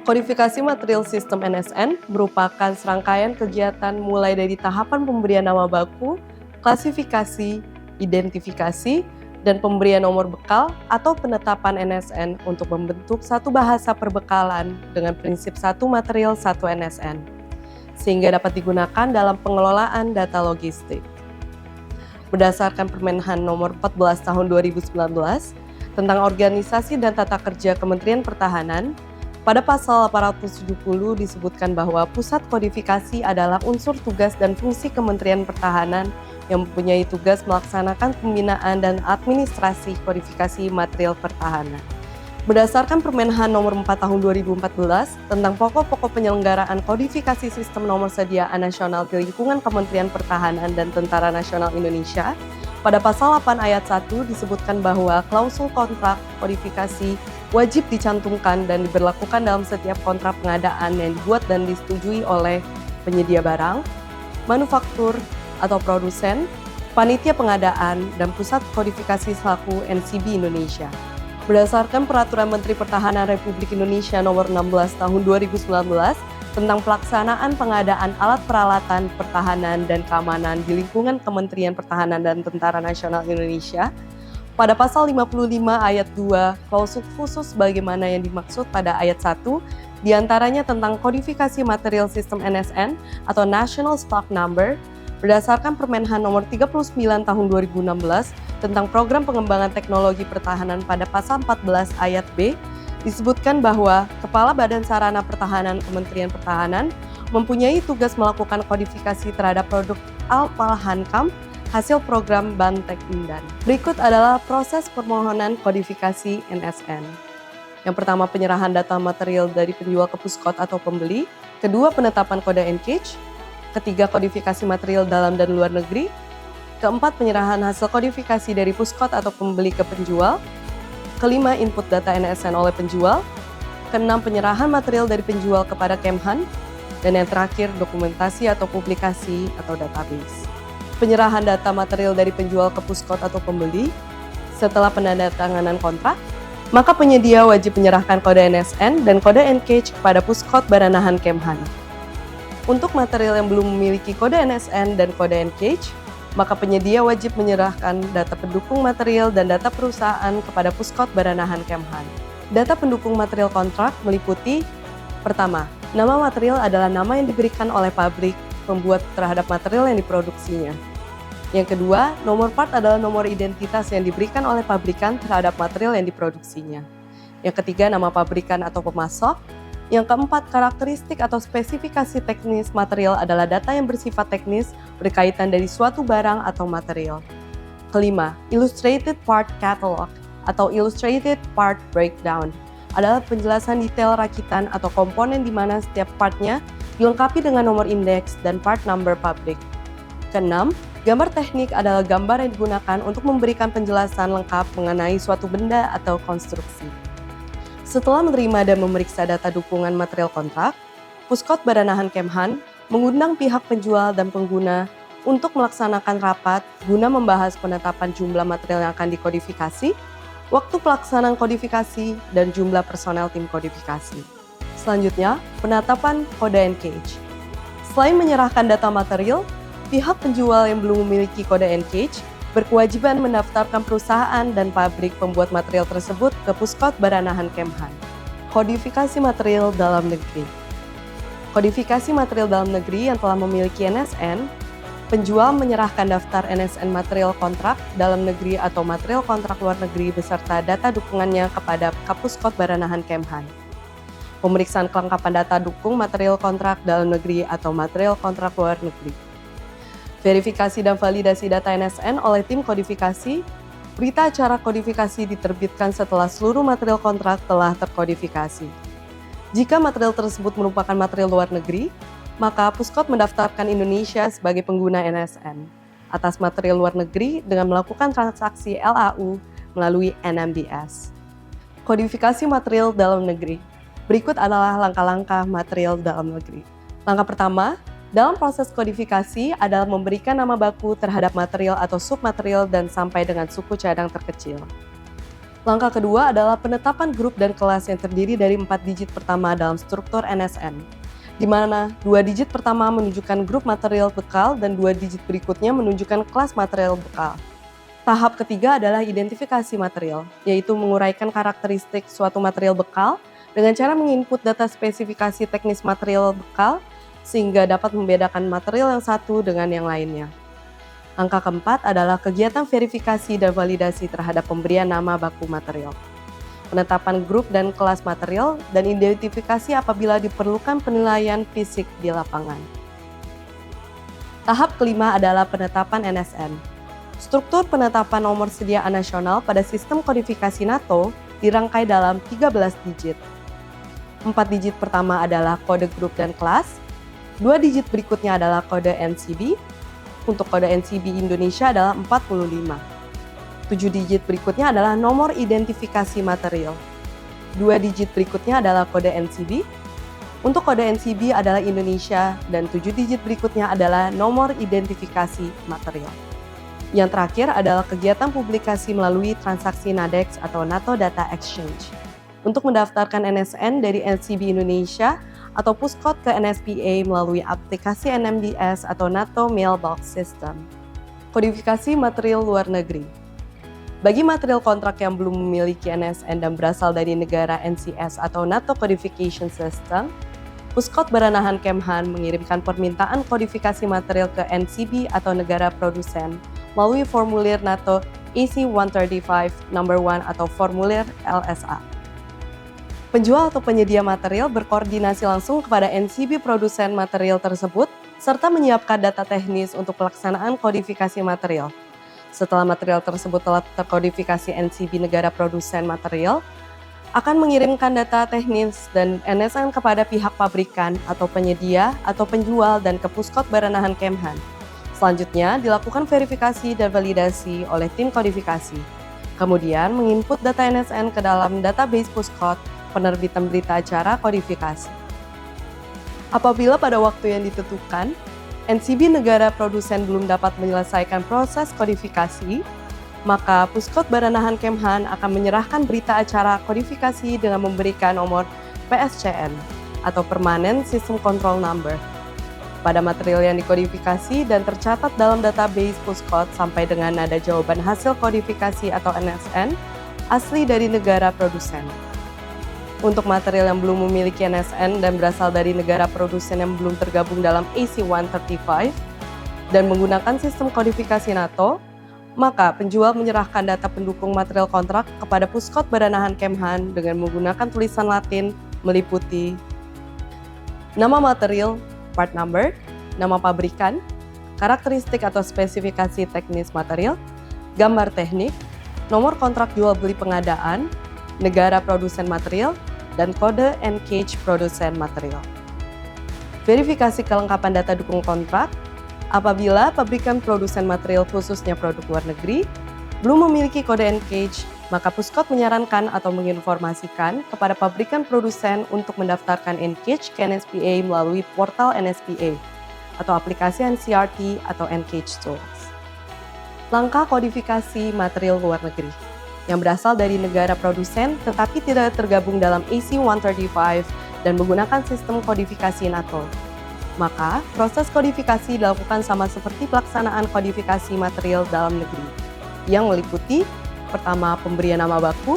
Kodifikasi material sistem NSN merupakan serangkaian kegiatan mulai dari tahapan pemberian nama baku, klasifikasi, identifikasi, dan pemberian nomor bekal atau penetapan NSN untuk membentuk satu bahasa perbekalan dengan prinsip satu material satu NSN, sehingga dapat digunakan dalam pengelolaan data logistik. Berdasarkan Permenhan Nomor 14 Tahun 2019 tentang Organisasi dan Tata Kerja Kementerian Pertahanan, pada pasal 870 disebutkan bahwa pusat kodifikasi adalah unsur tugas dan fungsi Kementerian Pertahanan yang mempunyai tugas melaksanakan pembinaan dan administrasi kodifikasi material pertahanan. Berdasarkan Permenhan Nomor 4 Tahun 2014 tentang pokok-pokok penyelenggaraan kodifikasi sistem nomor sediaan nasional di lingkungan Kementerian Pertahanan dan Tentara Nasional Indonesia, pada pasal 8 ayat 1 disebutkan bahwa klausul kontrak kodifikasi wajib dicantumkan dan diberlakukan dalam setiap kontrak pengadaan yang dibuat dan disetujui oleh penyedia barang, manufaktur atau produsen, panitia pengadaan, dan pusat kodifikasi selaku NCB Indonesia. Berdasarkan Peraturan Menteri Pertahanan Republik Indonesia Nomor 16 Tahun 2019 tentang pelaksanaan pengadaan alat peralatan pertahanan dan keamanan di lingkungan Kementerian Pertahanan dan Tentara Nasional Indonesia, pada pasal 55 ayat 2, klausul khusus bagaimana yang dimaksud pada ayat 1, diantaranya tentang kodifikasi material sistem NSN atau National Stock Number, berdasarkan Permenhan Nomor 39 Tahun 2016 tentang Program Pengembangan Teknologi Pertahanan pada pasal 14 ayat B, disebutkan bahwa Kepala Badan Sarana Pertahanan Kementerian Pertahanan mempunyai tugas melakukan kodifikasi terhadap produk Al-Hankam hasil program Bantek Indan. Berikut adalah proses permohonan kodifikasi NSN. Yang pertama, penyerahan data material dari penjual ke puskot atau pembeli. Kedua, penetapan kode NCAGE. Ketiga, kodifikasi material dalam dan luar negeri. Keempat, penyerahan hasil kodifikasi dari puskot atau pembeli ke penjual. Kelima, input data NSN oleh penjual. Keenam, penyerahan material dari penjual kepada Kemhan. Dan yang terakhir, dokumentasi atau publikasi atau database. Penyerahan data material dari penjual ke puskot atau pembeli. Setelah penandatanganan kontrak, maka penyedia wajib menyerahkan kode NSN dan kode NCAGE kepada puskot Baranahan Kemhan. Untuk material yang belum memiliki kode NSN dan kode NCAGE, maka penyedia wajib menyerahkan data pendukung material dan data perusahaan kepada puskot Baranahan Kemhan. Data pendukung material kontrak meliputi: pertama, nama material adalah nama yang diberikan oleh pabrik pembuat terhadap material yang diproduksinya. Yang kedua, nomor part adalah nomor identitas yang diberikan oleh pabrikan terhadap material yang diproduksinya. Yang ketiga, nama pabrikan atau pemasok. Yang keempat, karakteristik atau spesifikasi teknis material adalah data yang bersifat teknis berkaitan dari suatu barang atau material. Kelima, illustrated part catalog atau illustrated part breakdown adalah penjelasan detail rakitan atau komponen di mana setiap partnya dilengkapi dengan nomor indeks dan part number pabrik. Keenam, gambar teknik adalah gambar yang digunakan untuk memberikan penjelasan lengkap mengenai suatu benda atau konstruksi. Setelah menerima dan memeriksa data dukungan material kontrak, Puskot Baranahan Kemhan mengundang pihak penjual dan pengguna untuk melaksanakan rapat guna membahas penetapan jumlah material yang akan dikodifikasi, waktu pelaksanaan kodifikasi, dan jumlah personel tim kodifikasi. Selanjutnya, penetapan kode NCAGE. Selain menyerahkan data material, pihak penjual yang belum memiliki kode NCAGE berkewajiban mendaftarkan perusahaan dan pabrik pembuat material tersebut ke Puskot Baranahan Kemhan. Kodifikasi material dalam negeri. Kodifikasi material dalam negeri yang telah memiliki NSN, penjual menyerahkan daftar NSN material kontrak dalam negeri atau material kontrak luar negeri beserta data dukungannya kepada Kapuskot Baranahan Kemhan. Pemeriksaan kelengkapan data dukung material kontrak dalam negeri atau material kontrak luar negeri. Verifikasi dan validasi data NSN oleh tim kodifikasi. Berita acara kodifikasi diterbitkan setelah seluruh material kontrak telah terkodifikasi. Jika material tersebut merupakan material luar negeri, maka Puskot mendaftarkan Indonesia sebagai pengguna NSN atas material luar negeri dengan melakukan transaksi LAU melalui NMBS. Kodifikasi material dalam negeri. Berikut adalah langkah-langkah material dalam negeri. Langkah pertama, dalam proses kodifikasi adalah memberikan nama baku terhadap material atau submaterial dan sampai dengan suku cadang terkecil. Langkah kedua adalah penetapan grup dan kelas yang terdiri dari 4 digit pertama dalam struktur NSN, di mana 2 digit pertama menunjukkan grup material bekal dan 2 digit berikutnya menunjukkan kelas material bekal. Tahap ketiga adalah identifikasi material, yaitu menguraikan karakteristik suatu material bekal dengan cara menginput data spesifikasi teknis material bekal sehingga dapat membedakan material yang satu dengan yang lainnya. Angka keempat adalah kegiatan verifikasi dan validasi terhadap pemberian nama baku material, penetapan grup dan kelas material, dan identifikasi apabila diperlukan penilaian fisik di lapangan. Tahap kelima adalah penetapan NSN. Struktur penetapan nomor sediaan nasional pada sistem kodifikasi NATO dirangkai dalam 13 digit. 4 digit pertama adalah kode grup dan kelas, 2 digit berikutnya adalah kode NCB, untuk kode NCB Indonesia adalah 45. 7 digit berikutnya adalah nomor identifikasi material. 2 digit berikutnya adalah kode NCB. Untuk kode NCB adalah Indonesia dan 7 digit berikutnya adalah nomor identifikasi material. Yang terakhir adalah kegiatan publikasi melalui transaksi NADEX atau NATO Data Exchange. Untuk mendaftarkan NSN dari NCB Indonesia atau puskod ke NSPA melalui aplikasi NMDS atau NATO Mailbox System. Kodifikasi material luar negeri. Bagi material kontrak yang belum memiliki NSN dan berasal dari negara NCS atau NATO Codification System, Puskod Baranahan Kemhan mengirimkan permintaan kodifikasi material ke NCB atau negara produsen melalui formulir NATO AC-135 No. 1 atau formulir LSA. Penjual atau penyedia material berkoordinasi langsung kepada NCB produsen material tersebut serta menyiapkan data teknis untuk pelaksanaan kodifikasi material. Setelah material tersebut telah terkodifikasi NCB negara produsen material, akan mengirimkan data teknis dan NSN kepada pihak pabrikan atau penyedia atau penjual dan ke Puskod Baranahan Kemhan. Selanjutnya dilakukan verifikasi dan validasi oleh tim kodifikasi. Kemudian menginput data NSN ke dalam database Puskod penerbitan berita acara kodifikasi. Apabila pada waktu yang ditentukan, NCB negara produsen belum dapat menyelesaikan proses kodifikasi, maka Puskod Baranahan Kemhan akan menyerahkan berita acara kodifikasi dengan memberikan nomor PSCN atau Permanent System Control Number pada material yang dikodifikasi dan tercatat dalam database Puskod sampai dengan nada jawaban hasil kodifikasi atau NSN asli dari negara produsen. Untuk material yang belum memiliki NSN dan berasal dari negara produsen yang belum tergabung dalam AC-135 dan menggunakan sistem kodifikasi NATO, maka penjual menyerahkan data pendukung material kontrak kepada Puskod Baranahan Kemhan dengan menggunakan tulisan Latin meliputi nama material, part number, nama pabrikan, karakteristik atau spesifikasi teknis material, gambar teknik, nomor kontrak jual beli pengadaan, negara produsen material, dan kode NCAGE produsen material. Verifikasi kelengkapan data dukung kontrak. Apabila pabrikan produsen material khususnya produk luar negeri belum memiliki kode NCAGE, maka Puskod menyarankan atau menginformasikan kepada pabrikan produsen untuk mendaftarkan NCAGE ke NSPA melalui portal NSPA atau aplikasi NCRT atau NCAGE Tools. Langkah kodifikasi material luar negeri yang berasal dari negara produsen tetapi tidak tergabung dalam AC-135 dan menggunakan sistem kodifikasi NATO. Maka, proses kodifikasi dilakukan sama seperti pelaksanaan kodifikasi material dalam negeri, yang meliputi pertama, pemberian nama baku,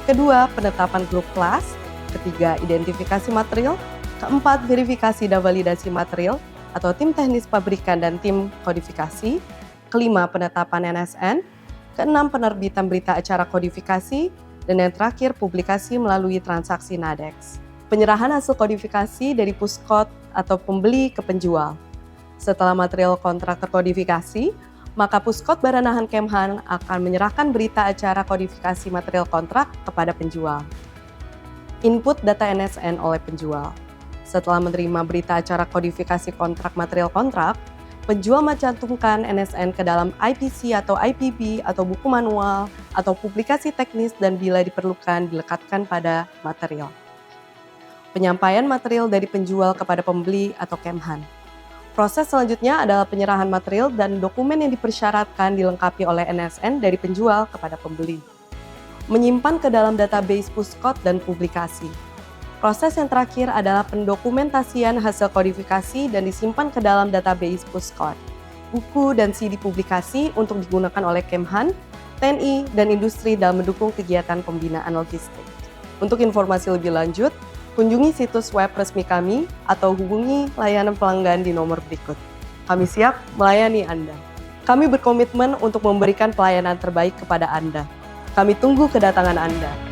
kedua, penetapan grup kelas, ketiga, identifikasi material, keempat, verifikasi dan validasi material atau tim teknis pabrikan dan tim kodifikasi, kelima, penetapan NSN, keenam, penerbitan berita acara kodifikasi, dan yang terakhir, publikasi melalui transaksi NADEX. Penyerahan hasil kodifikasi dari Puskod atau pembeli ke penjual. Setelah material kontrak terkodifikasi, maka Puskod Baranahan Kemhan akan menyerahkan berita acara kodifikasi material kontrak kepada penjual. Input data NSN oleh penjual. Setelah menerima berita acara kodifikasi kontrak material kontrak, penjual mencantumkan NSN ke dalam IPC atau IPB atau buku manual atau publikasi teknis dan bila diperlukan dilekatkan pada material. Penyampaian material dari penjual kepada pembeli atau Kemhan. Proses selanjutnya adalah penyerahan material dan dokumen yang dipersyaratkan dilengkapi oleh NSN dari penjual kepada pembeli. menyimpan ke dalam database Pushcode dan publikasi. Proses yang terakhir adalah pendokumentasian hasil kodifikasi dan disimpan ke dalam database Pushcode. Buku dan CD publikasi untuk digunakan oleh Kemhan, TNI, dan industri dalam mendukung kegiatan pembinaan logistik. Untuk informasi lebih lanjut, kunjungi situs web resmi kami atau hubungi layanan pelanggan di nomor berikut. Kami siap melayani Anda. Kami berkomitmen untuk memberikan pelayanan terbaik kepada Anda. Kami tunggu kedatangan Anda.